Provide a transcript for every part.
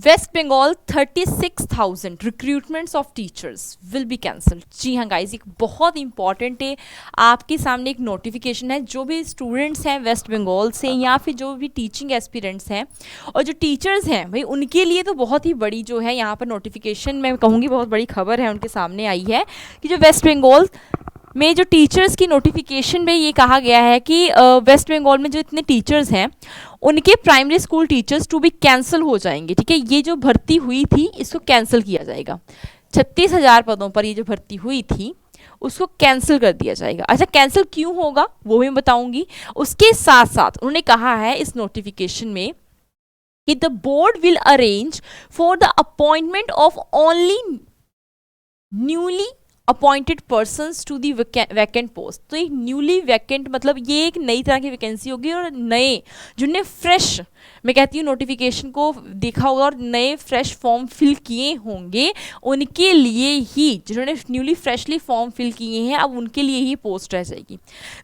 Waste Bengal 36,000 recruitments of teachers will be cancelled. जी हाँ guys, एक बहुत इंपॉर्टेंट है, आपके सामने एक नोटिफिकेशन है। जो भी स्टूडेंट्स हैं वेस्ट बंगाल से या फिर जो भी टीचिंग एस्पिरेंट्स हैं और जो टीचर्स हैं भाई, उनके लिए तो बहुत ही बड़ी जो है यहाँ पर नोटिफिकेशन, मैं कहूँगी बहुत बड़ी खबर है उनके सामने आई है कि जो वेस्ट बंगाल में जो टीचर्स की नोटिफिकेशन में ये कहा गया है कि वेस्ट बंगाल में जो इतने टीचर्स हैं उनके primary school teachers to be cancel हो जाएंगे। ठीक है, ये जो भर्ती हुई थी इसको कैंसिल किया जाएगा। 36,000 पदों पर ये जो भर्ती हुई थी उसको कैंसिल कर दिया जाएगा। अच्छा, कैंसिल क्यों होगा वो भी बताऊंगी। उसके साथ साथ उन्होंने कहा है इस नोटिफिकेशन में कि the board will arrange for the appointment of only newly appointed persons to the vacant post. तो एक न्यूली वैकेंट मतलब ये एक नई तरह की वैकेंसी होगी और नए जिनने फ्रेश, मैं कहती हूँ नोटिफिकेशन को देखा होगा और नए फ्रेश फॉर्म फिल किए होंगे, उनके लिए ही, जिन्होंने न्यूली फ्रेशली फॉर्म फिल किए हैं अब उनके लिए ही पोस्ट रह जाएगी।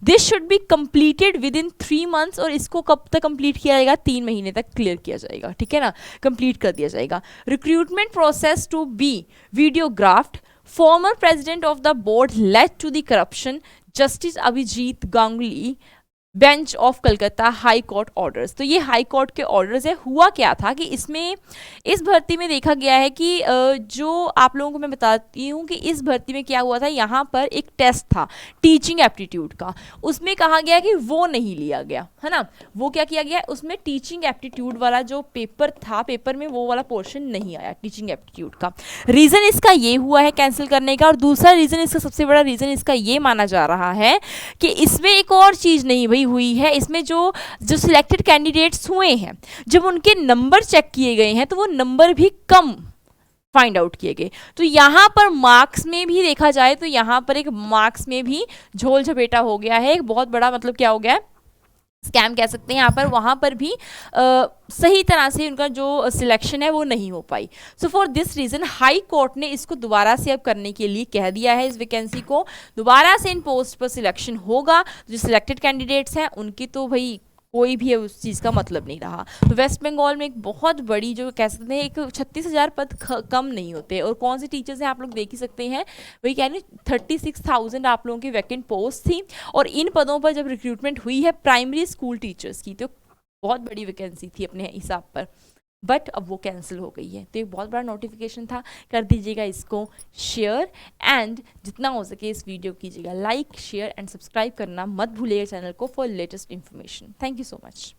This should be completed with in 3 months. और इसको कब तक कंप्लीट किया जाएगा? 3 महीने तक क्लियर किया जाएगा। ठीक है ना, कंप्लीट कर दिया जाएगा। Recruitment process to be videographed. Former president of the board led to the corruption, Justice Abhijit Ganguly, bench of Calcutta high court orders. तो ये हाई कोर्ट के ऑर्डर्स है। हुआ क्या था कि इसमें इस भर्ती में देखा गया है कि जो आप लोगों को मैं बताती हूँ कि इस भर्ती में क्या हुआ था, यहाँ पर एक टेस्ट था टीचिंग एप्टीट्यूड का, उसमें कहा गया कि वो नहीं लिया गया, है ना। वो क्या किया गया, उसमें टीचिंग एप्टीट्यूड वाला जो पेपर था, पेपर में वो वाला पोर्शन नहीं आया टीचिंग एप्टीट्यूड का। रीज़न इसका ये हुआ है कैंसिल करने का। और दूसरा रीज़न, इसका सबसे बड़ा रीज़न इसका ये माना जा रहा है कि इसमें एक और चीज़ नहीं भाई हुई है। इसमें जो सिलेक्टेड कैंडिडेट्स हुए हैं, जब उनके नंबर चेक किए गए हैं तो वो नंबर भी कम फाइंड आउट किए गए। तो यहाँ पर मार्क्स में भी देखा जाए तो यहाँ पर एक मार्क्स में भी झोल झपेटा हो गया है। एक बहुत बड़ा मतलब क्या हो गया है, स्कैम कह सकते हैं यहाँ पर। वहाँ पर भी सही तरह से उनका जो सिलेक्शन है वो नहीं हो पाई। So for this reason high court ने इसको दोबारा से अब करने के लिए कह दिया है। इस वैकेंसी को दोबारा से इन पोस्ट पर सिलेक्शन होगा। जो सिलेक्टेड कैंडिडेट्स हैं उनकी तो भाई कोई भी उस चीज़ का मतलब नहीं रहा। तो वेस्ट बंगाल में एक बहुत बड़ी जो कह सकते हैं, एक 36,000 पद कम नहीं होते। और कौन से टीचर्स हैं आप लोग देख ही सकते हैं, वही कह रहे 36,000 आप लोगों की वैकेंट पोस्ट थी। और इन पदों पर जब रिक्रूटमेंट हुई है प्राइमरी स्कूल टीचर्स की, तो बहुत बड़ी वैकेंसी थी अपने हिसाब पर, बट अब वो कैंसिल हो गई है। तो एक बहुत बड़ा नोटिफिकेशन था। कर दीजिएगा इसको शेयर एंड जितना हो सके इस वीडियो कीजिएगा लाइक, शेयर एंड सब्सक्राइब करना मत भूलिएगा चैनल को for latest information. Thank you so much.